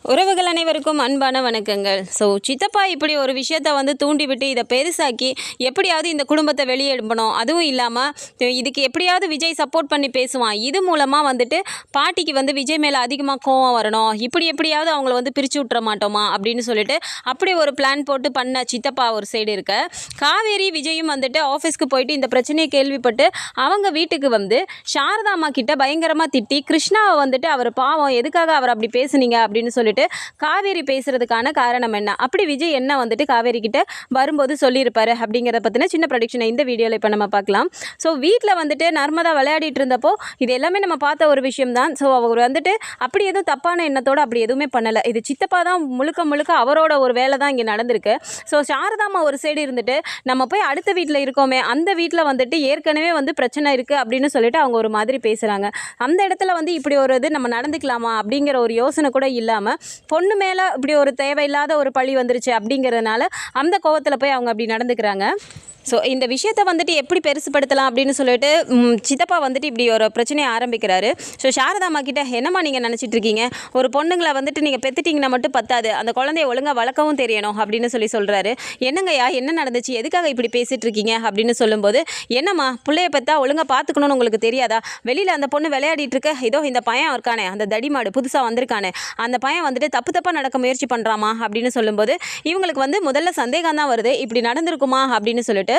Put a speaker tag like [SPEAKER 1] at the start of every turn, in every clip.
[SPEAKER 1] உறவுகள் அனைவருக்கும் அன்பான வணக்கங்கள். சித்தப்பா இப்படி ஒரு விஷயத்த தூண்டிவிட்டு இதை பெருசாக்கி எப்படியாவது இந்த குடும்பத்தை வெளியே எழுப்பணும். அதுவும் இல்லாமல் இதுக்கு எப்படியாவது விஜய் சப்போர்ட் பண்ணி பேசுவான். இது மூலமாக பாட்டிக்கு விஜய் மேலே அதிகமாக கோவம் வரணும். இப்படி எப்படியாவது அவங்கள பிரித்து விட்டுற மாட்டோமா அப்படின்னு சொல்லிட்டு அப்படி ஒரு பிளான் போட்டு பண்ண சித்தப்பா ஒரு சைடு இருக்க, காவேரி விஜயும் ஆஃபீஸ்க்கு போயிட்டு இந்த பிரச்சனையை கேள்விப்பட்டு அவங்க வீட்டுக்கு சாரதாம்மா கிட்ட பயங்கரமாக திட்டி கிருஷ்ணாவை அவர் பாவம் எதுக்காக அவர் அப்படி பேசுனீங்க அப்படின்னு சொல்லிட்டு காவேரி பேசுறதுக்கான காரணம் என்ன, அப்படி விஜய் என்ன காவேரி கிட்ட வரும்போது சொல்லியிருப்பாரு அப்படிங்கிறத பற்றின சின்ன ப்ரொடிக்ஷனை இந்த வீடியோவில் இப்போ நம்ம பார்க்கலாம். வீட்டில் நர்மதா விளையாடிட்டு இருந்தப்போ இது எல்லாமே நம்ம பார்த்த ஒரு விஷயம் தான். அவர் அப்படி எதுவும் தப்பான எண்ணத்தோடு அப்படி எதுவுமே பண்ணலை. இது சித்தப்பா தான் முழுக்க முழுக்க அவரோட ஒரு வேலை தான் இங்கே நடந்திருக்கு. சாரதாம்மா ஒரு சைடு இருந்துட்டு நம்ம போய் அடுத்த வீட்டில் இருக்கோமே அந்த வீட்டில் ஏற்கனவே பிரச்சனை இருக்குது அப்படின்னு சொல்லிட்டு அவங்க ஒரு மாதிரி பேசுகிறாங்க. அந்த இடத்துல இப்படி ஒரு இது நம்ம நடந்துக்கலாமா அப்படிங்கிற ஒரு யோசனை கூட இல்லாமல் பொண்ணு மேலே இப்படி ஒரு தேவையில்லாத ஒரு பழி வந்துருச்சு அப்படிங்கிறதுனால அந்த கோவத்தில் போய் அவங்க அப்படி நடந்துக்கிறாங்க. இந்த விஷயத்தை எப்படி பெருசுப்படுத்தலாம் அப்படின்னு சொல்லிட்டு சித்தப்பா இப்படி ஒரு பிரச்சனையை ஆரம்பிக்கிறாரு. சாரதாம்மா கிட்ட என்னம்மா நீங்கள் நினச்சிட்டு இருக்கீங்க, ஒரு பொண்ணுங்களை நீங்கள் பெற்றுட்டிங்கன்னா மட்டும் பத்தாது, அந்த குழந்தைய ஒழுங்காக வளர்க்கவும் தெரியணும் அப்படின்னு சொல்கிறாரு. என்னங்கய்யா என்ன நடந்துச்சு, எதுக்காக இப்படி பேசிகிட்டு இருக்கீங்க அப்படின்னு சொல்லும்போது, என்னம்மா பிள்ளைய பெற்றா ஒழுங்காக பார்த்துக்கணும்னு உங்களுக்கு தெரியாதா, வெளியில் அந்த பொண்ணு விளையாடிட்டு இருக்க, இதோ இந்த பையன் இருக்கானே அந்த தடிமாடு புதுசாக வந்திருக்கானே அந்த பையன் தப்பாக நடக்க முயற்சி பண்ணுறாமா அப்படின்னு சொல்லும்போது இவங்களுக்கு முதல்ல சந்தேகம் தான் வருது, இப்படி நடந்திருக்குமா அப்படின்னு சொல்லிட்டு.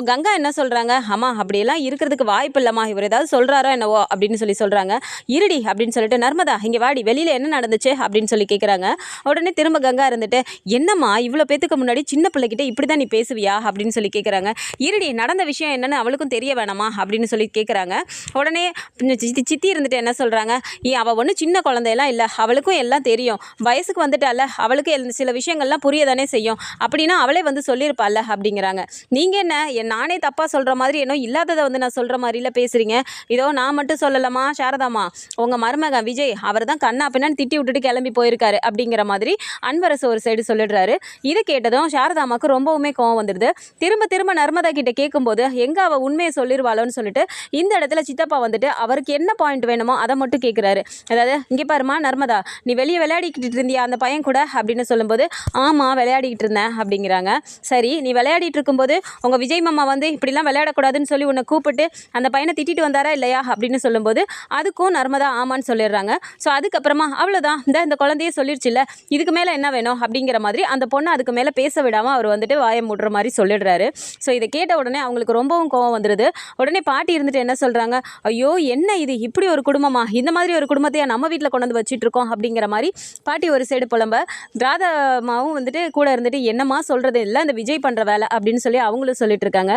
[SPEAKER 1] கங்கா என்ன சொல்கிறாங்க, அம்மா அப்படியெல்லாம் இருக்கிறதுக்கு வாய்ப்பு இல்லைம்மா, இவர் ஏதாவது சொல்கிறாரோ என்னவோ அப்படின்னு சொல்கிறாங்க. இருடி அப்படின்னு சொல்லிட்டு, நர்மதா இங்கே வாடி, வெளியில் என்ன நடந்துச்சு அப்படின்னு கேட்குறாங்க. உடனே திரும்ப கங்கா இருந்துட்டு, என்னம்மா இவ்வளோ பேத்துக்கு முன்னாடி சின்ன பிள்ளைகிட்ட இப்படி தான் நீ பேசுவியா அப்படின்னு கேட்குறாங்க. இருடி நடந்த விஷயம் என்னன்னு அவளுக்கும் தெரிய வேணாமா அப்படின்னு கேட்குறாங்க. உடனே சித்தி இருந்துட்டு என்ன சொல்கிறாங்க, அவள் ஒன்றும் சின்ன குழந்தையெல்லாம் இல்லை, அவளுக்கும் எல்லாம் தெரியும், வயசுக்கு வந்துட்டால அவளுக்கு சில விஷயங்கள்லாம் புரியதானே செய்யும், அப்படின்னா அவளே சொல்லியிருப்பாள்ல அப்படிங்கிறாங்க. நீங்கள் என்ன நானே தப்பாக சொல்கிற மாதிரி என்னோ இல்லாததை நான் சொல்கிற மாதிரில பேசுகிறீங்க, இதோ நான் மட்டும் சொல்லலாமா சாரதாம்மா, உங்கள் மருமகன் விஜய் அவர் தான் கண்ணா பின்னான்னு திட்டி விட்டுட்டு கிளம்பி போயிருக்காரு அப்படிங்கிற மாதிரி அன்பரசு ஒரு சைடு சொல்லிடுறாரு. இதை கேட்டதும் சாரதாம்மாவுக்கு ரொம்பவுமே கோவம் வந்துடுது. திரும்ப திரும்ப நர்மதா கிட்ட கேட்கும்போது எங்கே அவள் உண்மையை சொல்லிடுவாளோன்னு சொல்லிட்டு இந்த இடத்துல சித்தப்பா அவருக்கு என்ன பாயிண்ட் வேணுமோ அதை மட்டும் கேட்குறாரு. அதாவது இங்கே பாருமா நர்மதா, நீ வெளியே விளையாடிக்கிட்டு இருந்தியா அந்த பையன் கூட அப்படின்னு சொல்லும்போது, ஆமாம் விளையாடிக்கிட்டு இருந்தேன் அப்படிங்கிறாங்க. சரி நீ விளையாடிட்டு இருக்கும்போது உங்கள் விஜய் மாமா இப்படிலாம் விளையாடக்கூடாதுன்னு சொல்லி உன்னை கூப்பிட்டு அந்த பையனை திட்டிட்டு வந்தாரா இல்லையா அப்படின்னு சொல்லும்போது அதுக்கும் நர்மதா ஆமான்னு சொல்லிடுறாங்க. அதுக்கப்புறமா அவ்வளோதான் இந்த குழந்தையே சொல்லிடுச்சுல்ல, இதுக்கு மேலே என்ன வேணும் அப்படிங்கிற மாதிரி அந்த பொண்ணை அதுக்கு மேலே பேச விடாமல் அவர் வாயை மூடுற மாதிரி சொல்லிடுறாரு. இதை கேட்ட உடனே அவங்களுக்கு ரொம்பவும் கோவம் வந்துடுது. உடனே பாட்டி இருந்துட்டு என்ன சொல்கிறாங்க, ஐயோ என்ன இது இப்படி ஒரு குடும்பமா, இந்த மாதிரி ஒரு குடும்பத்தையே நம்ம வீட்டில் கொண்டு வந்து வச்சுட்டு இருக்கோம் அப்படிங்கிற மாதிரி பாட்டி ஒரு சைடு புலம்ப, ராதாமாவும் கூட இருந்துட்டு என்னம்மா சொல்கிறது இல்லை இந்த விஜய் பண்ணுற வேலை அப்படின்னு சொல்லி அவங்களும் சொல்லிட்டு இருக்காங்க.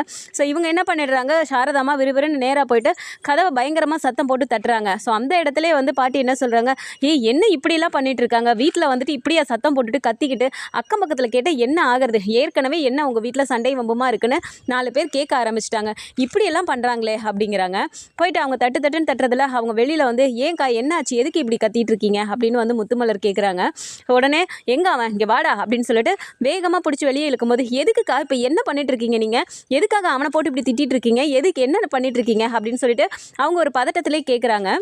[SPEAKER 1] இவங்க என்ன பண்ணிடுறாங்க, சாரதாம்மா விறுவிறுன்னு நேராக போயிட்டு கதவை பயங்கரமாக சத்தம் போட்டு தட்டுறாங்க. அந்த இடத்துல பாட்டி என்ன சொல்கிறாங்க, என்ன இப்படிலாம் பண்ணிட்டு இருக்காங்க, வீட்டில் இப்படியா சத்தம் போட்டுட்டு கத்திக்கிட்டு அக்கம் பக்கத்தில் கேட்டால் என்ன ஆகிறது, ஏற்கனவே என்ன உங்கள் வீட்டில் சண்டை வம்புமா இருக்குன்னு 4 பேர் கேட்க ஆரம்பிச்சிட்டாங்க, இப்படியெல்லாம் பண்ணுறாங்களே அப்படிங்கிறாங்க. போயிட்டு அவங்க தட்டுன்னு தட்டுறதுல அவங்க வெளியில் ஏன்க்கா என்னாச்சு, எதுக்கு இப்படி கத்திட்டு இருக்கீங்க அப்படின்னு முத்துமலர் கேட்குறாங்க. உடனே எங்க அவன் இங்கே வாடா அப்படின்னு சொல்லிட்டு வேகமாக பிடிச்சி வெளியே இழுக்கும்போது, எதுக்குக்கா இப்போ என்ன பண்ணிட்டு இருக்கீங்க நீங்கள், எதுக்காக அவனை போட்டு இப்படி திட்டிட்டு இருக்கீங்க, எதுக்கு என்ன பண்ணிட்டு இருக்கீங்க அப்படின்னு சொல்லிட்டு அவங்க ஒரு பதட்டத்திலே கேட்குறாங்க.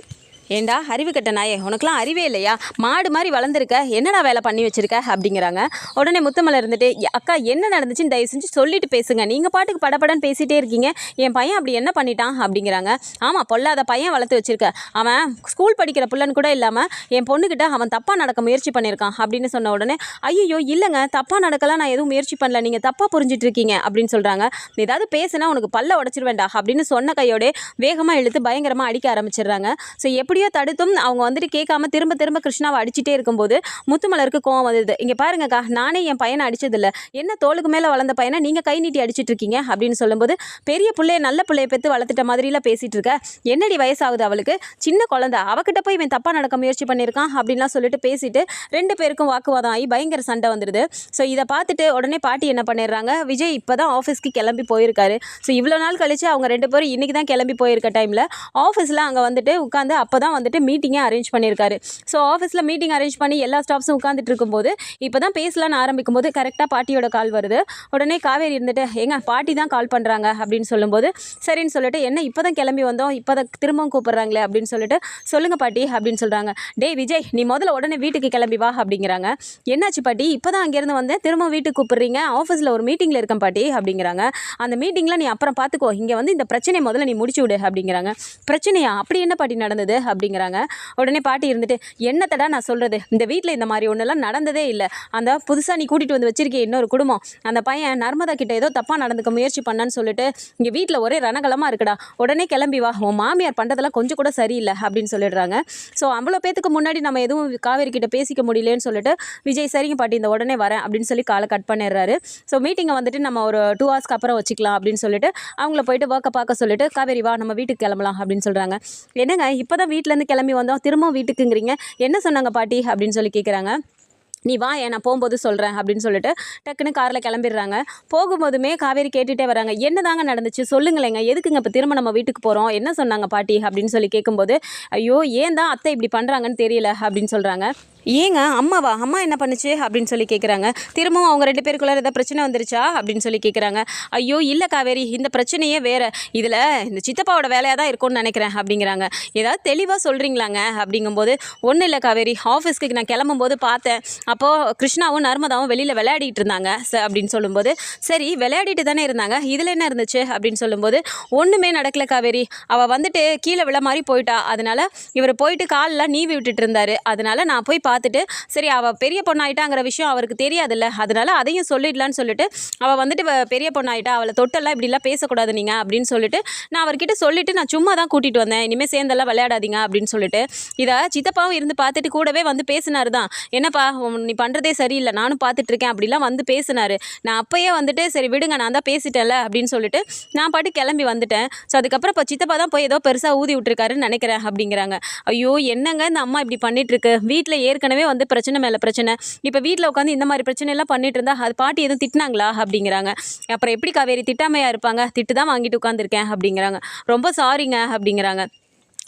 [SPEAKER 1] ஏண்டா அறிவு கட்ட நாயே, உனக்குலாம் அறிவே இல்லையா, மாடு மாதிரி வளர்ந்துருக்க, என்னடா வேலை பண்ணி வச்சுருக்க அப்படிங்கிறாங்க. உடனே முத்தமலை இருந்துட்டு, அக்கா என்ன நடந்துச்சுன்னு தயவு செஞ்சு சொல்லிட்டு பேசுங்க, நீங்கள் பாட்டுக்கு படப்படன்னு பேசிகிட்டே இருக்கீங்க, என் பையன் அப்படி என்ன பண்ணிட்டான் அப்படிங்கிறாங்க. ஆமாம் பொல்லாத பையன் வளர்த்து வச்சுருக்க, அவன் ஸ்கூல் படிக்கிற பிள்ளைன்னு கூட இல்லாமல் என் பொண்ணுக்கிட்ட அவன் தப்பாக நடக்க முயற்சி பண்ணியிருக்கான் அப்படின்னு சொன்ன உடனே, ஐயோ இல்லைங்க தப்பாக நடக்கலாம், நான் எதுவும் முயற்சி பண்ணல, நீங்கள் தப்பாக புரிஞ்சிட்டு இருக்கீங்க அப்படின்னு சொல்கிறாங்க. ஏதாவது பேசுனா உனக்கு பல்ல உடச்சிருவேண்டா அப்படின்னு சொன்ன கையோட வேகமாக இழுத்து பயங்கரமாக அடிக்க ஆரம்பிச்சிடுறாங்க. எப்படியோ தடுத்தும் அவங்க கேட்காம திரும்ப திரும்ப கிருஷ்ணாவை அடிச்சுட்டே இருக்கும்போது முத்துமலருக்கு கோவம் வந்தது. இங்கே பாருங்கக்கா, நானே என் பையனை அடிச்சதில்லை, என்ன தோளுக்கு மேலே வளர்ந்த பையனை நீங்கள் கை நீட்டி அடிச்சிட்டு இருக்கீங்க அப்படின்னு சொல்லும்போது, பெரிய பிள்ளைய நல்ல பிள்ளைய பெற்று வளர்த்துட்ட மாதிரிலாம் பேசிகிட்டு இருக்க, என்னடி வயசாகுது அவளுக்கு, சின்ன குழந்தை, அவகிட்ட போய் இவன் தப்பாக நடக்க முயற்சி பண்ணியிருக்கான் அப்படின்லாம் சொல்லிட்டு பேசிட்டு 2 பேருக்கும் வாக்குவாதம் ஆகி பயங்கர சண்டை வந்துடுது. இதை பார்த்துட்டு உடனே பாட்டி என்ன பண்ணிடுறாங்க, விஜய் இப்போ தான் ஆஃபீஸ்க்கு கிளம்பி போயிருக்காரு. இவ்வளோ நாள் கழிச்சு அவங்க 2 பேரும் இன்றைக்கி தான் கிளம்பி போயிருக்க டைமில் ஆஃபீஸில் அங்கே உட்காந்து அப்போ தான் தான் வந்துட்டு மீட்டிங்கே அரேஞ்ச் பண்ணியிருக்காரு. ஸோ ஆஃபீஸில் மீட்டிங் அரேஞ்ச் பண்ணி எல்லா ஸ்டாஃப்ஸும் உட்காந்துட்டு இருக்கும்போது இப்போ தான் பேசலான்னு ஆரம்பிக்கும் போது கரெக்டாக பாட்டியோட கால் வருது. உடனே காவேரி இருந்துட்டு ஏங்க பாட்டி தான் கால் பண்ணுறாங்க அப்படின்னு சொல்லும்போது சரின்னு சொல்லிட்டு என்ன இப்போ தான் கிளம்பி வந்தோம், இப்போ தான் திரும்பவும் கூப்பிட்றாங்களே அப்படின்னு சொல்லிட்டு சொல்லுங்கள் பாட்டி அப்படின்னு சொல்கிறாங்க. டேய் விஜய், நீ முதல்ல உடனே வீட்டுக்கு கிளம்பி வா அப்படிங்கிறாங்க. என்னாச்சு பாட்டி, இப்போ தான் அங்கேருந்து வந்தேன், திரும்ப வீட்டுக்கு கூப்பிட்றீங்க, ஆஃபீஸில் ஒரு மீட்டிங்கில் இருக்கேன் பாட்டி அப்படிங்கிறாங்க. அந்த மீட்டிங்கில் நீ அப்புறம் பார்த்துக்கோ, இங்கே வந்து இந்த பிரச்சனையை முதல்ல நீ முடிச்சு விடு அப்படிங்கிறாங்க. பிரச்சனையா, அப்படி என்ன பாட்டி நடந்தது அப்படிங்கிறாங்க. உடனே பாட்டி இருந்துட்டு என்னத்தடா நான் சொல்கிறது, இந்த வீட்டில் இந்த மாதிரி ஒன்றெல்லாம் நடந்ததே இல்லை. அந்த புதுசாக நீ கூட்டிகிட்டு வந்து வச்சிருக்கே இன்னொரு குடும்பம், அந்த பையன் நர்மதா கிட்ட ஏதோ தப்பாக நடந்துக்க முயற்சி பண்ணான்னு சொல்லிட்டு இங்கே வீட்டில் ஒரே ரணகலமாக இருக்குடா, உடனே கிளம்பி வா, உன் மாமியார் பண்ணுறதெல்லாம் கொஞ்சம் கூட சரியில்லை அப்படின்னு சொல்லிடுறாங்க. ஸோ அவ்வளோ பேத்துக்கு முன்னாடி நம்ம எதுவும் காவேரி கிட்ட பேசிக்க முடியலன்னு சொல்லிட்டு விஜய் சரிங்க பாட்டி இந்த உடனே வரேன் அப்படின்னு சொல்லி காலை கட் பண்ணிடுறாரு. ஸோ மீட்டிங்கை வந்துட்டு நம்ம ஒரு 2 ஹவர்ஸ்க்கு அப்புறம் வச்சுக்கலாம் அப்படின்னு சொல்லிட்டு அவங்கள போயிட்டு ஒர்க்கை பார்க்க சொல்லிட்டு காவேரி வா நம்ம வீட்டுக்கு கிளம்பலாம் அப்படின்னு சொல்கிறாங்க. என்னங்க இப்போ தான் வீட்டிலேருந்து கிளம்பி வந்தோம், திரும்பவும் வீட்டுக்குங்கிறீங்க, என்ன சொன்னாங்க பாட்டி அப்படின்னு சொல்லி கேட்குறாங்க. நீ வா, நான் போகும்போது சொல்கிறேன் அப்படின்னு சொல்லிட்டு டக்குன்னு காரில் கிளம்பிடுறாங்க. போகும்போதுமே காவேரி கேட்டுகிட்டே வராங்க, என்ன தாங்க நடந்துச்சு சொல்லுங்களேங்க, எதுக்குங்க இப்போ திரும்ப நம்ம வீட்டுக்கு போகிறோம், என்ன சொன்னாங்க பாட்டி அப்படின்னு சொல்லி கேட்கும்போது ஐயோ ஏன் தான் அத்தை இப்படி பண்ணுறாங்கன்னு தெரியல அப்படின்னு சொல்கிறாங்க. ஏங்க அம்மாவா, அம்மா என்ன பண்ணுச்சு அப்படின்னு சொல்லி கேட்குறாங்க. திரும்பவும் அவங்க 2 பேருக்குள்ளே ஏதாவது பிரச்சனை வந்துருச்சா அப்படின்னு சொல்லி கேட்குறாங்க. ஐயோ இல்லை காவேரி, இந்த பிரச்சனையே வேறு, இதில் இந்த சித்தப்பாவோட வேலையாக தான் இருக்கும்னு நினைக்கிறேன் அப்படிங்கிறாங்க. ஏதாவது தெளிவாக சொல்கிறீங்களாங்க அப்படிங்கும்போது ஒன்றும் இல்லை காவேரி, ஆஃபீஸ்க்கு நான் கிளம்பும்போது பார்த்தேன், அப்போது கிருஷ்ணாவும் நர்மதாவும் வெளியில் விளையாடிட்டு இருந்தாங்க அப்படின்னு சொல்லும்போது சரி விளையாடிட்டு தானே இருந்தாங்க, இதில் என்ன இருந்துச்சு அப்படின்னு சொல்லும்போது ஒன்றுமே நடக்கல காவேரி, அவள் வந்துட்டு கீழே விழ மாதிரி போயிட்டா, அதனால் இவர் போயிட்டு காலில் நீவி விட்டுட்டு இருந்தார், அதனால் நான் போய் பார்த்துட்டு சரி அவள் பெரிய பொண்ணாயிட்டாங்கிற விஷயம் அவருக்கு தெரியாதுல்ல, அதனால அதையும் சொல்லிடலான்னு சொல்லிட்டு அவள் வந்துட்டு பெரிய பொண்ணாயிட்டா, அவளை தொட்டெல்லாம் இப்படிலாம் பேசக்கூடாது நீங்கள் அப்படின்னு சொல்லிட்டு நான் அவர்கிட்ட சொல்லிவிட்டு நான் சும்மா தான் கூட்டிகிட்டு வந்தேன், இனிமேல் சேர்ந்தெல்லாம் விளையாடாதீங்க அப்படின்னு சொல்லிட்டு இதை சித்தப்பாவும் இருந்து பார்த்துட்டு கூடவே வந்து பேசினார் தான். என்னப்பா நீ பண்ணுறதே சரியில்லை, நானும் பார்த்துட்ருக்கேன் அப்படிலாம் வந்து பேசினார். நான் அப்போயே வந்துட்டு சரி விடுங்க நான் தான் பேசிட்டேன்ல அப்படின்னு சொல்லிட்டு நான் பாட்டு கிளம்பி வந்துட்டேன். ஸோ அதுக்கப்புறம் இப்போ சித்தப்பா தான் போய் ஏதோ பெருசாக ஊதி விட்டுருக்காருன்னு நினைக்கிறேன் அப்படிங்கிறாங்க. ஐயோ என்னங்க இந்த அம்மா இப்படி பண்ணிகிட்ருக்கு, வீட்டில் ஏற்கனவே வந்து பிரச்சனை மேலே பிரச்சனை, இப்போ வீட்டில் உட்காந்து இந்த மாதிரி பிரச்சனையெல்லாம் பண்ணிட்டு இருந்தா அது பாட்டி எதுவும் திட்டினாங்களா அப்படிங்கிறாங்க. அப்புறம் எப்படி காவேரி திட்டாமையாக இருப்பாங்க, திட்டு தான் வாங்கிட்டு உட்காந்துருக்கேன் அப்படிங்கிறாங்க. ரொம்ப சாரிங்க அப்படிங்கிறாங்க.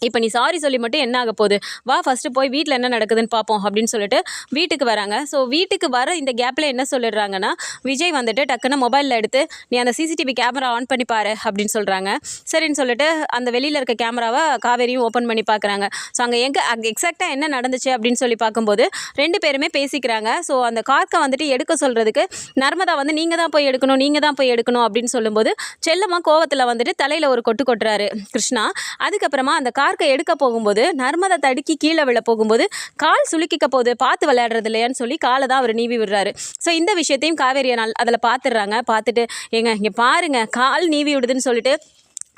[SPEAKER 1] இப்போ நீ சாரி சொல்லி மட்டும் என்ன ஆக போகுது, வா ஃபஸ்ட்டு போய் வீட்டில் என்ன நடக்குதுன்னு பார்ப்போம் அப்படின்னு சொல்லிட்டு வீட்டுக்கு வராங்க. ஸோ வீட்டுக்கு வர இந்த கேப்பில் என்ன சொல்லிடுறாங்கன்னா விஜய் வந்துட்டு டக்குன்னு மொபைலில் எடுத்து நீ அந்த சிசிடிவி கேமரா ஆன் பண்ணி பாரு அப்படின்னு சொல்கிறாங்க. சரின்னு சொல்லிட்டு அந்த வெளியில் இருக்க கேமராவை காவேரியும் ஓப்பன் பண்ணி பார்க்குறாங்க. ஸோ அங்கே அங்கே எக்ஸாக்டாக என்ன நடந்துச்சு அப்படின்னு சொல்லி பார்க்கும்போது 2 பேருமே பேசிக்கிறாங்க. ஸோ அந்த கார்க்கை வந்துட்டு எடுக்க சொல்கிறதுக்கு நர்மதா வந்து நீங்கள் தான் போய் எடுக்கணும், நீங்கள் தான் போய் எடுக்கணும் அப்படின்னு சொல்லும்போது செல்லமாக கோவத்தில் வந்துட்டு தலையில் ஒரு கொட்டு கொட்டுறாரு கிருஷ்ணா. அதுக்கப்புறமா அந்த கார்க்கை எடுக்க போகும்போது நர்மதா தடுக்கி கீழே விழ போகும்போது கால் சுலுக்கிக்க போகுது, பார்த்து விளையாடுறது இல்லையான்னு சொல்லி காலை தான் அவர் நீவி விடுறாரு. ஸோ இந்த விஷயத்தையும் காவேரியை அதில் பார்த்துடுறாங்க. பார்த்துட்டு ஏங்க இங்கே பாருங்க கால் நீவி விடுதுன்னு சொல்லிட்டு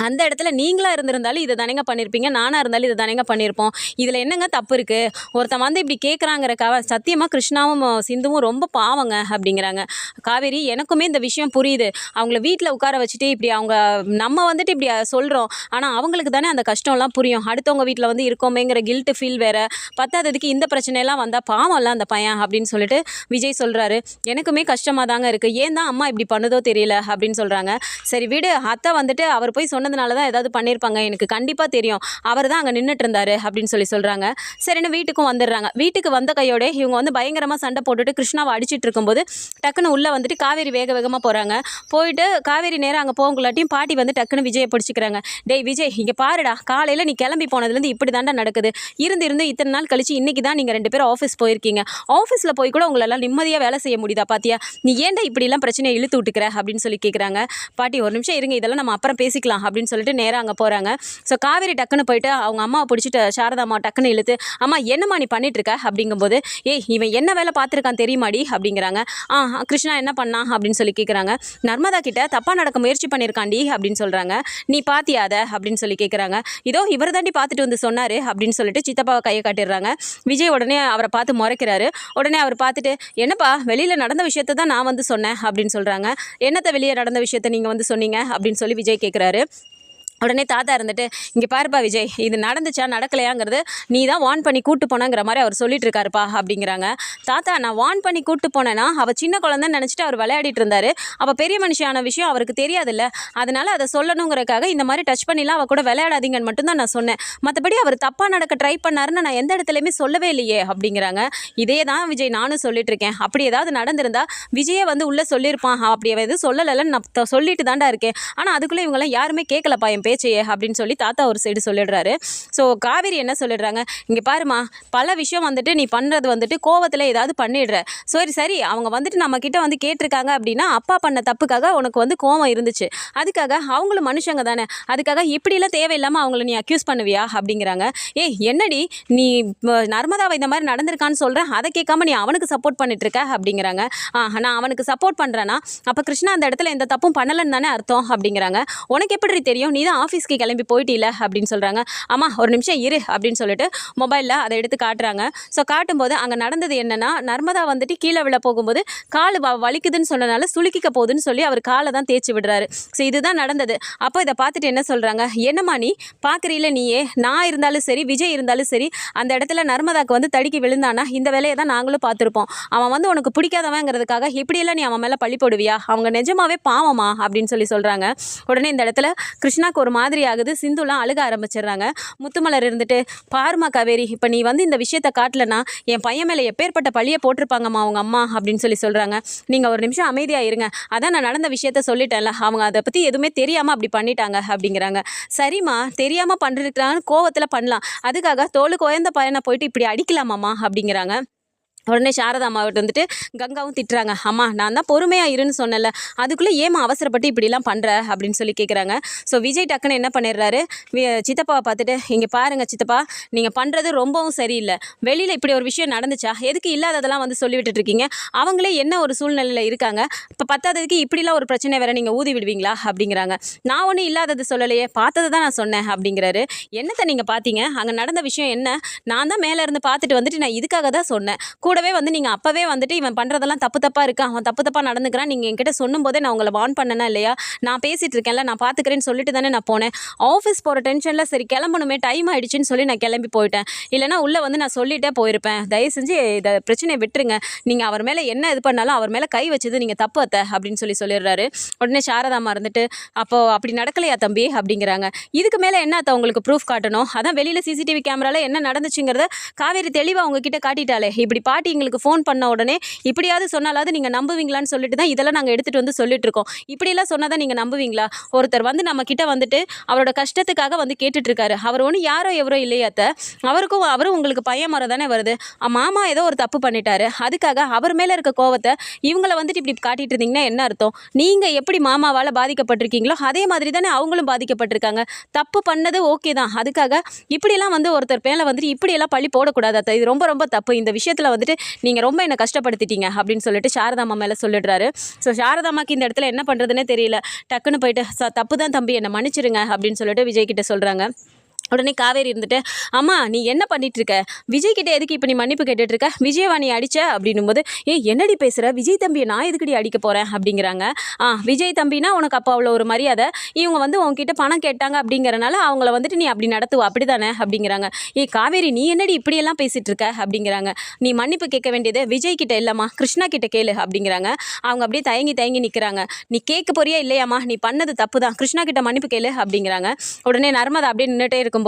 [SPEAKER 1] அந்த இடத்துல நீங்களாக இருந்திருந்தாலும் இதை தானேங்க பண்ணியிருப்பீங்க, நானாக இருந்தாலும் இதை தானேங்க பண்ணியிருப்போம், இதில் என்னங்க தப்பு இருக்குது, ஒருத்தன் வந்து இப்படி கேட்குறாங்கிறக்காக சத்தியமாக கிருஷ்ணாவும் சிந்துவும் ரொம்ப பாவங்க அப்படிங்கிறாங்க. காவேரி எனக்குமே இந்த விஷயம் புரியுது, அவங்கள வீட்டில் உட்கார வச்சுட்டு இப்படி அவங்க நம்ம வந்துட்டு இப்படி சொல்கிறோம், ஆனால் அவங்களுக்கு தானே அந்த கஷ்டம்லாம் புரியும், அடுத்தவங்க வீட்டில் வந்து இருக்கோமேங்கிற கில்ட்டு ஃபீல் வேறு, பத்தாததுக்கு இந்த பிரச்சனையெல்லாம் வந்தால் பாவம்ல அந்த பையன் அப்படின்னு சொல்லிட்டு விஜய் சொல்கிறாரு. எனக்குமே கஷ்டமாக தாங்க இருக்குது, ஏன் தான் அம்மா இப்படி பண்ணுதோ தெரியல அப்படின்னு சொல்கிறாங்க. சரி விடு, அத்தை வந்துட்டு அவர் போய் சொன்னதுனால தான் ஏதாவது பண்ணியிருப்பாங்க, எனக்கு கண்டிப்பாக தெரியும், அவர் தான் அங்கே நின்றுட்டு இருந்தார் அப்படின்னு சொல்கிறாங்க. சரின்னு வீட்டுக்கும் வந்துடுறாங்க. வீட்டுக்கு வந்த கையோட இவங்க வந்து பயங்கரமாக சண்டை போட்டுட்டு கிருஷ்ணாவை அடிச்சிட்டு இருக்கும்போது டக்குன்னு உள்ளே வந்துட்டு காவேரி வேக வேகமாக போகிறாங்க. போயிட்டு காவேரி நேரம் அங்கே போகலாட்டியும் பாட்டி வந்து டக்குன்னு விஜயை பிடிச்சிக்கிறாங்க. டேய் விஜய் இங்கே பாருடா, காலையில் நீ கிளம்பி போனதுலேருந்து இப்படி தாண்டா நடக்குது, இருந்து இத்தனை நாள் கழிச்சு இன்றைக்கி தான் நீங்கள் 2 பேரும் ஆஃபீஸ் போயிருக்கீங்க, ஆஃபீஸில் போய் கூட உங்களெல்லாம் நிம்மதியாக வேலை செய்ய முடியுதா பாத்தியா, நீ ஏன்டா இப்படிலாம் பிரச்சனையை இழுத்து விட்டுக்கிற அப்படின்னு சொல்லி கேட்குறாங்க. பாட்டி ஒரு நிமிஷம் இருங்க, இதெல்லாம் நம்ம அப்புறம் பேசிக்கலாம் அப்படின்னு சொல்லிட்டு நேராக அங்கே போகிறாங்க. ஸோ காவேரி டக்குன்னு போயிட்டு அவங்க அம்மாவை பிடிச்சிட்டு சாரதா அம்மா டக்குன்னு இழுத்து அம்மா என்னம்மா நீ பண்ணிட்டுருக்க அப்படிங்கும்போது ஏய் இவன் என்ன வேலை பார்த்துருக்கான் தெரியுமாடி அப்படிங்கிறாங்க. கிருஷ்ணா என்ன பண்ணான் அப்படின்னு சொல்லி கேட்குறாங்க. நர்மதா கிட்ட தப்பாக நடக்க முயற்சி பண்ணியிருக்காண்டி அப்படின்னு சொல்கிறாங்க. நீ பாத்தியாத அப்படின்னு சொல்லி கேட்குறாங்க. இதோ இவர் தாண்டி பார்த்துட்டு வந்து சொன்னார் அப்படின்னு சொல்லிட்டு சித்தப்பாவை கையை காட்டிடுறாங்க. விஜய் உடனே அவரை பார்த்து முறைக்கிறாரு. உடனே அவர் பார்த்துட்டு என்னப்பா வெளியில் நடந்த விஷயத்தை தான் நான் வந்து சொன்னேன் அப்படின்னு சொல்கிறாங்க. என்னத்தை வெளியே நடந்த விஷயத்தை நீங்கள் வந்து சொன்னீங்க அப்படின்னு சொல்லி விஜய் கேட்குறாரு. உடனே தாத்தா இருந்துட்டு, இங்கே பாருப்பா விஜய், இது நடந்துச்சா நடக்கலையாங்கிறது நீ தான் வார்ன் பண்ணி கூட்டு போனங்கிற மாதிரி அவர் சொல்லிட்டு இருக்காருப்பா அப்படிங்கிறாங்க. தாத்தா, நான் வார்ன் பண்ணி கூட்டு போனேன்னா அவள் சின்ன குழந்தைன்னு நினச்சிட்டு அவர் விளையாடிட்டு இருந்தாரு. அவள் பெரிய மனுஷியான விஷயம் அவருக்கு தெரியாதுல்ல, அதனால அதை சொல்லணுங்கிறக்காக இந்த மாதிரி டச் பண்ணிலாம் அவள் கூட விளையாடாதீங்கன்னு மட்டும்தான் நான் சொன்னேன். மற்றபடி அவர் தப்பாக நடக்க ட்ரை பண்ணாருன்னு நான் எந்த இடத்துலையுமே சொல்லவே இல்லையே அப்படிங்கிறாங்க. இதே தான் விஜய் நானும் சொல்லிட்டு இருக்கேன். அப்படி ஏதாவது நடந்திருந்தா விஜயை வந்து உள்ளே சொல்லியிருப்பான், அப்படி எதுவும் சொல்லலைன்னு நான் சொல்லிட்டு தாண்டா இருக்கேன். ஆனால் அதுக்குள்ளே இவங்கெல்லாம் யாருமே கேட்கலப்பா என் பேச்சையே அப்படின்னு சொல்லி தாத்தா ஒரு சைடு சொல்லிடுறாரு. ஸோ காவேரி என்ன சொல்லிடுறாங்க, இங்கே பாருமா, பல விஷயம் வந்துட்டு நீ பண்ணுறது வந்துட்டு கோவத்தில் ஏதாவது பண்ணிடுற. சரி அவங்க வந்துட்டு நம்மக்கிட்ட வந்து கேட்டிருக்காங்க அப்படின்னா அப்பா பண்ண தப்புக்காக உனக்கு வந்து கோவம் இருந்துச்சு, அதுக்காக அவங்களும் மனுஷங்க தானே, அதுக்காக இப்படிலாம் தேவையில்லாமல் அவங்கள நீ அக்யூஸ் பண்ணுவியா அப்படிங்கிறாங்க. என்னடி நீ நர்மதாவை இந்த மாதிரி நடந்திருக்கான்னு சொல்கிறேன், அதை கேட்காம நீ அவனுக்கு சப்போர்ட் பண்ணிட்டு இருக்க அப்படிங்கிறாங்க. நான் அவனுக்கு சப்போர்ட் பண்ணுறேன்னா அப்போ கிருஷ்ணா அந்த இடத்துல எந்த தப்பும் பண்ணலைன்னு தானே அர்த்தம் அப்படிங்கிறாங்க. உனக்கு எப்படி தெரியும், நீ தான் ஆஃபீஸ்க்கு கிளம்பி போயிட்டில அப்படின்னு சொல்கிறாங்க. அம்மா ஒரு நிமிஷம் இரு அப்படின்னு சொல்லிட்டு மொபைலில் அதை எடுத்து காட்டுறாங்க. ஸோ காட்டும்போது அங்கே நடந்தது என்னென்னா, நர்மதா வந்துட்டு கீழே விழ போகும்போது கால் வலிக்குதுன்னு சொன்னனால சுளுக்கிக்க போகுதுன்னு சொல்லி அவர் காலை தான் தேய்ச்சி விடுறாரு. ஸோ இதுதான் நடந்தது. அப்போ இதை பார்த்துட்டு என்ன சொல்கிறாங்க, என்னம்மா நீ பார்க்குறீல, நீயே நான் இருந்தாலும் சரி விஜய் இருந்தாலும் சரி அந்த இடத்துல நர்மதாக்கு வந்து தடுக்கி விழுந்தானா இந்த வேலையை தான் நாங்களும் பார்த்துருப்போம். அவன் வந்து உனக்கு பிடிக்காதவங்கிறதுக்காக இப்படியெல்லாம் நீ அவன் மேலே பழி போடுவியா, அவங்க நிஜமாவே பாவமா அப்படின்னு சொல்லி சொல்கிறாங்க. உடனே இந்த இடத்துல கிருஷ்ணாக்கு ஒரு மாதிரி ஆகுது. சிந்துலாம் அழுக ஆரம்பிச்சிடுறாங்க. முத்துமலர் இருந்துட்டு, பாருமா காவேரி, இப்போ நீ வந்து இந்த விஷயத்தை காட்டலன்னா என் பையன் மேலே எப்பேற்பட்ட பழியை போட்டிருப்பாங்கம்மா அவங்க அம்மா அப்படின்னு சொல்லி சொல்கிறாங்க. நீங்கள் ஒரு நிமிஷம் அமைதியாக இருங்க, அதான் நான் நடந்த விஷயத்த சொல்லிட்டேன்ல, அவங்க அதை பற்றி எதுவுமே தெரியாமல் அப்படி பண்ணிட்டாங்க அப்படிங்கிறாங்க. சரிம்மா, தெரியாமல் பண்ணிருக்கிறான்னு கோவத்தில் பண்ணலாம், அதுக்காக தோளுக்கு உயர்ந்த பையனை போயிட்டு இப்படி அடிக்கலாமாம்மா அப்படிங்கிறாங்க. உடனே சாரதா அம்மாவிட்ட வந்துட்டு கங்காவும் திட்டுறாங்க. அம்மா நான் தான் பொறுமையாக இருன்னு சொன்னல, அதுக்குள்ளே ஏமா அவசரப்பட்டு இப்படிலாம் பண்ணுற அப்படின்னு சொல்லி கேட்குறாங்க. ஸோ விஜய் டக்குன்னு என்ன பண்ணிடுறாரு, சித்தப்பாவை பார்த்துட்டு, இங்கே பாருங்கள் சித்தப்பா, நீங்கள் பண்ணுறது ரொம்பவும் சரியில்லை. வெளியில் இப்படி ஒரு விஷயம் நடந்துச்சா, எதுக்கு இல்லாததெல்லாம் வந்து சொல்லி விட்டுட்ருக்கீங்க, அவங்களே என்ன ஒரு சூழ்நிலையில் இருக்காங்க, இப்போ பத்தாததுக்கு இப்படிலாம் ஒரு பிரச்சனை வேறு நீங்கள் ஊதி விடுவீங்களா அப்படிங்கிறாங்க. நான் ஒன்றும் இல்லாதது சொல்லலையே, பார்த்தது தான் நான் சொன்னேன் அப்படிங்கிறாரு. என்னத்தை நீங்கள் பார்த்தீங்க, அங்கே நடந்த விஷயம் என்ன, நான் தான் மேலே இருந்து பார்த்துட்டு வந்துட்டு நான் இதுக்காக தான் சொன்னேன். கூடவே வந்து நீங்கள் அப்போவே வந்துட்டு இவன் பண்ணுறதெல்லாம் தப்பாக இருக்கா, அவன் தப்பாக நடந்துக்கிறான், நீங்கள் என்கிட்ட சொல்லும் போதே நான் உங்களை வார்ன் பண்ணனா இல்லையா, நான் பேசிகிட்டு இருக்கேன்ல, நான் பார்த்துக்கிறேன்னு சொல்லிட்டு தானே நான் போனேன். ஆஃபீஸ் போகிற டென்ஷனில் சரி கிளம்பணுமே, டைம் ஆகிடுச்சின்னு சொல்லி நான் கிளம்பி போயிட்டேன். இல்லைனா உள்ளே வந்து நான் சொல்லிட்டே போயிருப்பேன். தயவு செஞ்சு இதை பிரச்சனையை விட்டுருங்க, நீங்கள் அவர் மேலே என்ன இது பண்ணாலும் அவர் மேலே கை வச்சது நீங்கள் தப்பு அத்தை அப்படின்னு சொல்லிடுறாரு. உடனே சாரதாமா இருந்துட்டு, அப்போது அப்படி நடக்கலையா தம்பி அப்படிங்கிறாங்க. இதுக்கு மேலே என்ன அத்தை உங்களுக்கு ப்ரூஃப் காட்டணும், அதான் வெளியில் சிசிடிவி கேமராவில் என்ன நடந்துச்சுங்கிறத காவேரி தெளிவாக உங்ககிட்ட காட்டிட்டாலே, இப்படி பாட்டி எங்களுக்கு ஃபோன் பண்ண உடனே இப்படியாவது சொன்னாலாவது நீங்கள் நம்புவீங்களான்னு சொல்லிட்டு தான் இதெல்லாம் நாங்கள் எடுத்துகிட்டு வந்து சொல்லிட்டு இருக்கோம். இப்படியெல்லாம் சொன்னால் தான் நீங்கள் நம்புவீங்களா, ஒருத்தர் வந்து நம்ம கிட்ட வந்துட்டு அவரோட கஷ்டத்துக்காக வந்து கேட்டுட்ருக்காரு, அவர் ஒன்றும் யாரோ எவரோ இல்லையாத்த, அவரும் உங்களுக்கு பையன் மரம் தானே வருது, மாமா ஏதோ ஒரு தப்பு பண்ணிட்டாரு, அதுக்காக அவர் மேலே இருக்க கோவத்தை இவங்களை வந்துட்டு இப்படி காட்டிட்டு இருந்தீங்கன்னா என்ன அர்த்தம், நீங்கள் எப்படி மாமாவால் பாதிக்கப்பட்டிருக்கீங்களோ அதே மாதிரி தானே அவங்களும் பாதிக்கப்பட்டிருக்காங்க, தப்பு பண்ணது ஓகே தான், அதுக்காக இப்படியெல்லாம் வந்து ஒருத்தர் மேலே வந்துட்டு இப்படியெல்லாம் பழி போடக்கூடாது அத்தை, இது ரொம்ப ரொம்ப தப்பு, இந்த விஷயத்தில் வந்துட்டு நீங்கள் ரொம்ப என்னை கஷ்டப்படுத்திட்டீங்க அப்படின்னு சொல்லிட்டு சாரதாம்மா மேலே சொல்லிடுறாரு. ஸோ சாரதாம்மாக்கு இந்த இடத்துல என்ன பண்ணுறதுனே தெரியல. டக்குன்னு போயிட்டு தப்பு தான் தம்பி, என்னை மன்னிச்சிருங்க அப்படின்னு சொல்லிட்டு விஜய் கிட்ட சொல்கிறாங்க. உடனே காவேரி இருந்துட்டு, அம்மா நீ என்ன பண்ணிகிட்ருக்க, விஜய் கிட்டே எதுக்கு இப்போ நீ மன்னிப்பு கேட்டுட்ருக்க, விஜயவா நீ அடிச்ச அப்படின்னும் போது, என்னடி பேசுகிற, விஜய் தம்பியை நான் எதுக்கடி அடிக்க போகிறேன் அப்படிங்கிறாங்க. விஜய் தம்பினா உனக்கு அப்போ அவ்வளோ ஒரு மரியாதை, இவங்க வந்து உங்ககிட்ட பணம் கேட்டாங்க அப்படிங்கிறனால அவங்கள வந்துட்டு நீ அப்படி நடத்துவா அப்படி தானே அப்படிங்கிறாங்க. காவேரி நீ என்னடி இப்படியெல்லாம் பேசிகிட்டு இருக்க அப்படிங்கிறாங்க. நீ மன்னிப்பு கேட்க வேண்டியது விஜய் கிட்ட இல்லைம்மா, கிருஷ்ணா கிட்ட கேளு அப்படிங்கிறாங்க. அவங்க அப்படியே தயங்கி நிற்கிறாங்க. நீ கேட்க போறியா இல்லையாம்மா, நீ பண்ணது தப்பு தான், கிருஷ்ணா கிட்ட மன்னிப்பு கேளு அப்படிங்கிறாங்க. உடனே நர்மதா அப்படியே நின்றுட்டே இருக்கும்போது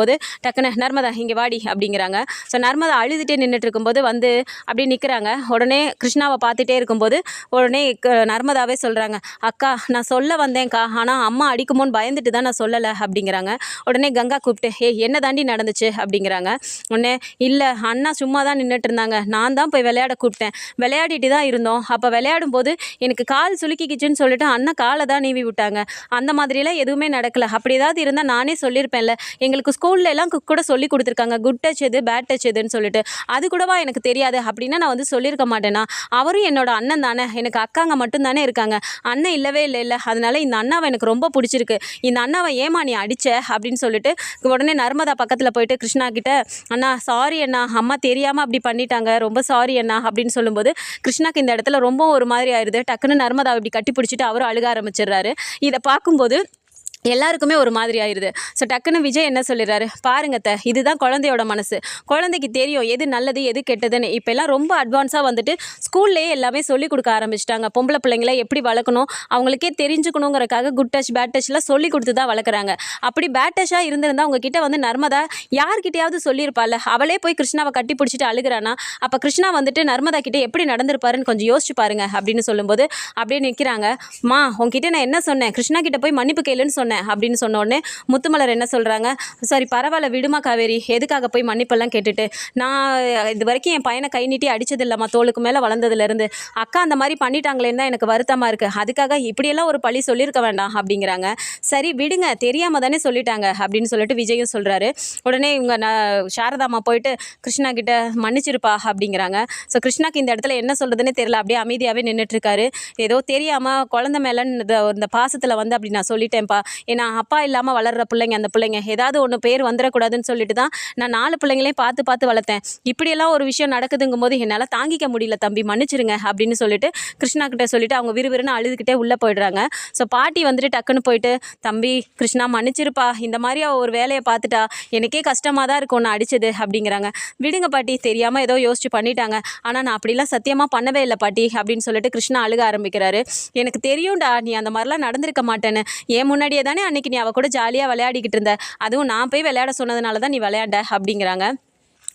[SPEAKER 1] டக்குன்னு நர்மதா இங்கே வாடி அப்படிங்கிறாங்க. ஸோ நர்மதா அழுதுகிட்டே நின்றுட்டு இருக்கும்போது வந்து அப்படியே நிற்கிறாங்க. உடனே கிருஷ்ணாவை பார்த்துட்டே இருக்கும்போது உடனே நர்மதாவே சொல்கிறாங்க, அக்கா நான் சொல்ல வந்தேன்க்கா, ஆனால் அம்மா அடிக்குமோன்னு பயந்துட்டு தான் நான் சொல்லலை அப்படிங்கிறாங்க. உடனே கங்கா கூப்பிட்டு, என்ன தாண்டி நடந்துச்சு அப்படிங்கிறாங்க. உடனே இல்லை அண்ணா சும்மா தான் நின்றுட்டு இருந்தாங்க, நான் தான் போய் விளையாட கூப்பிட்டேன், விளையாடிட்டு தான் இருந்தோம், அப்போ விளையாடும் போது எனக்கு கால் சுலுக்கிக்கிச்சுன்னு சொல்லிட்டு அண்ணா காலை தான் நீவி விட்டாங்க, அந்த மாதிரிலாம் எதுவுமே நடக்கலை, அப்படி ஏதாவது இருந்தால் நானே சொல்லியிருப்பேன்ல, எங்களுக்கு ஸ்கூல்ல எல்லாம் கூட சொல்லி கொடுத்துருக்காங்க குட் டச் எது பேட் டச் எதுன்னு சொல்லிட்டு, அது கூடவா எனக்கு தெரியாது அப்படின்னா நான் வந்து சொல்லியிருக்க மாட்டேனா, அவரும் என்னோட அண்ணன் தானே, எனக்கு அக்காங்க மட்டும்தானே இருக்காங்க, அண்ணன் இல்லவே இல்லை, அதனால இந்த அண்ணாவை எனக்கு ரொம்ப பிடிச்சிருக்கு, இந்த அண்ணாவை ஏமா நீ அடிச்ச அப்படின்னு சொல்லிட்டு உடனே நர்மதா பக்கத்தில் போயிட்டு கிருஷ்ணா கிட்ட, அண்ணா சாரி அண்ணா, அம்மா தெரியாமல் அப்படி பண்ணிட்டாங்க, ரொம்ப சாரி அண்ணா அப்படின்னு சொல்லும்போது கிருஷ்ணாக்கு இந்த இடத்துல ரொம்ப ஒரு மாதிரி ஆயிடுது. டக்குன்னு நர்மதா இப்படி கட்டி பிடிச்சிட்டு அவரும் அழுக ஆரம்பிச்சிடுறாரு. இதை பார்க்கும்போது எல்லாருக்குமே ஒரு மாதிரி ஆயிடுது. ஸோ டக்குன்னு விஜய் என்ன சொல்லிடுறாரு, பாருங்க அத்தை, இதுதான் குழந்தையோட மனசு. குழந்தைக்கு தெரியும் எது நல்லது எது கெட்டதுன்னு. இப்போல்லாம் ரொம்ப அட்வான்ஸாக வந்துட்டு ஸ்கூல்லேயே எல்லாமே சொல்லிக் கொடுக்க ஆரம்பிச்சிட்டாங்க. பொம்பளை பிள்ளைங்கள எப்படி வளர்க்கணும், அவங்களுக்கே தெரிஞ்சுக்கணுங்கிறக்காக குட் டச் பேட் டச்லாம் சொல்லி கொடுத்து தான் வளர்க்குறாங்க. அப்படி பேட் டச்சாக இருந்திருந்தா உங்ககிட்ட வந்து நர்மதா யார்கிட்டயாவது சொல்லியிருப்பாள். அவளே போய் கிருஷ்ணாவை கட்டி பிடிச்சிட்டு அழுகிறானா, அப்போ கிருஷ்ணா வந்துட்டு நர்மதா கிட்டே எப்படி நடந்திருப்பாருன்னு கொஞ்சம் யோசிச்சு பாருங்க அப்படின்னு சொல்லும்போது அப்படியே நிற்கிறாங்க. மா உங்ககிட்ட நான் என்ன சொன்னேன், கிருஷ்ணா கிட்ட போய் மன்னிப்பு கேளுன்னு சொன்னேன் அப்படின்னு சொன்ன உடனே முத்துமலர் என்ன சொல்கிறாங்க, சரி பரவாயில்ல விடுமா காவேரி, எதுக்காக போய் மன்னிப்பெல்லாம் கேட்டுட்டு, நான் இது வரைக்கும் என் பையனை கை நீட்டி அடித்தது இல்லைம்மா, தோளுக்கு மேலே வளர்ந்ததுலேருந்து. அக்கா அந்த மாதிரி பண்ணிட்டாங்களேன்னு தான் எனக்கு வருத்தமாக இருக்குது. அதுக்காக இப்படியெல்லாம் ஒரு பழி சொல்லியிருக்க வேண்டாம் அப்படிங்கிறாங்க. சரி விடுங்க, தெரியாமல் தானே சொல்லிட்டாங்க அப்படின்னு சொல்லிட்டு விஜயும் சொல்கிறாரு. உடனே இவங்க சாரதாம்மா போயிட்டு கிருஷ்ணா கிட்ட மன்னிச்சிருப்பா அப்படிங்கிறாங்க. ஸோ கிருஷ்ணாக்கு இந்த இடத்துல என்ன சொல்கிறதுனே தெரியல, அப்படியே அமைதியாகவே நின்றுட்டுருக்காரு. ஏதோ தெரியாமல் குழந்தை மேலே இந்த பாசத்தில் வந்து அப்படி நான் சொல்லிட்டேன்ப்பா, ஏன்னா அப்பா இல்லாமல் வளர்கிற பிள்ளைங்க, அந்த பிள்ளைங்க ஏதாவது ஒன்று பேர் வந்துடக்கூடாதுன்னு சொல்லிட்டு தான் நான் 4 பிள்ளைங்களையும் பார்த்து பார்த்து வளர்த்தேன். இப்படியெல்லாம் ஒரு விஷயம் நடக்குதுங்கும் போது என்னால் தாங்கிக்க முடியல தம்பி, மன்னிச்சிருங்க அப்படின்னு சொல்லிட்டு கிருஷ்ணா கிட்ட சொல்லிட்டு அவங்க விறுவிறுன்னு அழுதுகிட்டே உள்ளே போயிடுறாங்க. ஸோ பாட்டி வந்துட்டு டக்குன்னு போயிட்டு, தம்பி கிருஷ்ணா மன்னிச்சிருப்பா, இந்த மாதிரி ஒரு வேலையை பார்த்துட்டா எனக்கே கஷ்டமாக தான் இருக்கும் நான் அடித்தது அப்படிங்கிறாங்க. விடுங்க பாட்டி, தெரியாமல் ஏதோ யோசிச்சு பண்ணிட்டாங்க, ஆனால் நான் அப்படிலாம் சத்தியமாக பண்ணவே இல்லை பாட்டி அப்படின்னு சொல்லிட்டு கிருஷ்ணா அழுக ஆரம்பிக்கிறாரு. எனக்கு தெரியும்டா நீ அந்த மாதிரிலாம் நடந்திருக்க மாட்டேன்னு, ஏன் முன்னாடியே தானே அன்னைக்கு நீ அவ கூட ஜாலியாக விளையாடிக்கிட்டு இருந்த, அதுவும் நான் போய் விளையாட சொன்னதுனால தான் நீ விளையாண்ட அப்படிங்கிறாங்க.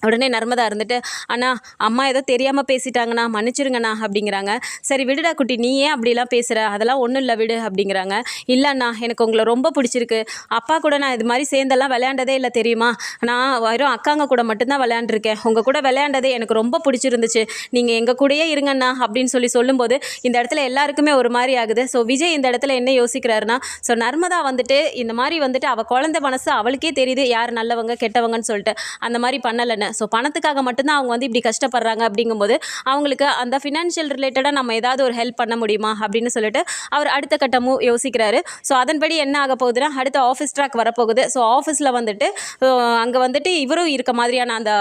[SPEAKER 1] உடனே நர்மதா இருந்துட்டு, அண்ணா அம்மா ஏதோ தெரியாமல் பேசிட்டாங்கண்ணா, மன்னிச்சிருங்கண்ணா அப்படிங்கிறாங்க. சரி விடுடா குட்டி, நீ ஏன் அப்படிலாம் பேசுகிற, அதெல்லாம் ஒன்றும் இல்லை விடு அப்படிங்கிறாங்க. இல்லைண்ணா எனக்கு உங்களை ரொம்ப பிடிச்சிருக்கு, அப்பா கூட நான் இது மாதிரி சேர்ந்தெல்லாம் விளையாண்டதே இல்லை தெரியுமா, நான் வெறும் அக்காங்க கூட மட்டும்தான் விளையாண்டுருக்கேன், உங்கள் கூட விளையாண்டதே எனக்கு ரொம்ப பிடிச்சிருந்துச்சு, நீங்கள் எங்கள் கூடயே இருங்கண்ணா அப்படின்னு சொல்லும்போது இந்த இடத்துல எல்லாருக்குமே ஒரு மாதிரி ஆகுது. ஸோ விஜய் இந்த இடத்துல என்ன யோசிக்கிறாருன்னா, ஸோ நர்மதா வந்துட்டு இந்த மாதிரி வந்துட்டு அவள் குழந்தை மனசு அவளுக்கே தெரியுது யார் நல்லவங்க கெட்டவங்கன்னு சொல்லிட்டு, அந்த மாதிரி பண்ணலைன்னு. ஸோ பணத்துக்காக மட்டும்தான் அவங்க வந்து இப்படி கஷ்டப்படுறாங்க அப்படிங்கும்போது அவங்களுக்கு அந்த ஃபினான்ஷியல் ரிலேட்டடாக நம்ம ஏதாவது ஒரு ஹெல்ப் பண்ண முடியுமா அப்படின்னு சொல்லிட்டு அவர் அடுத்த கட்டமும் யோசிக்கிறாரு. ஸோ அதன்படி என்ன ஆக போகுதுன்னா, அடுத்த ஆஃபீஸ் ட்ராக் வரப்போகுது. ஸோ ஆஃபீஸில் வந்துட்டு அங்கே வந்துட்டு இவரும் இருக்க மாதிரியான அந்த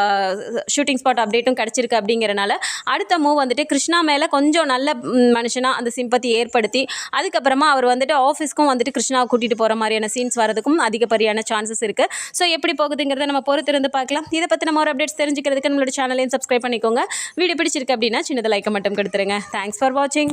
[SPEAKER 1] ஷூட்டிங் ஸ்பாட் அப்டேட்டும் கிடச்சிருக்கு அப்படிங்கிறனால அடுத்த மூவ் வந்துட்டு கிருஷ்ணா மேலே கொஞ்சம் நல்ல மனுஷனாக அந்த சிம்பத்தி ஏற்படுத்தி அதுக்கப்புறமா அவர் வந்துட்டு ஆஃபீஸ்க்கும் வந்துட்டு கிருஷ்ணாவை கூட்டிகிட்டு போகிற மாதிரியான சீன்ஸ் வரதுக்கும் அதிகப்படியான சான்சஸ் இருக்குது. ஸோ எப்படி போகுதுங்கிறத நம்ம பொறுத்திருந்து பார்க்கலாம். இதை பற்றி நம்ம ஒரு அப்டேட்ஸ் தெரிஞ்சுக்கிறதுக்கு நம்மளோட சேனலையும் சப்ஸ்கிரைப் பண்ணிக்கோங்க. வீடியோ பிடிச்சிருக்கு அப்படின்னா சின்னது லைக்கை மட்டும் கொடுத்துருங்க. தேங்க்ஸ் ஃபார் வாட்சிங்.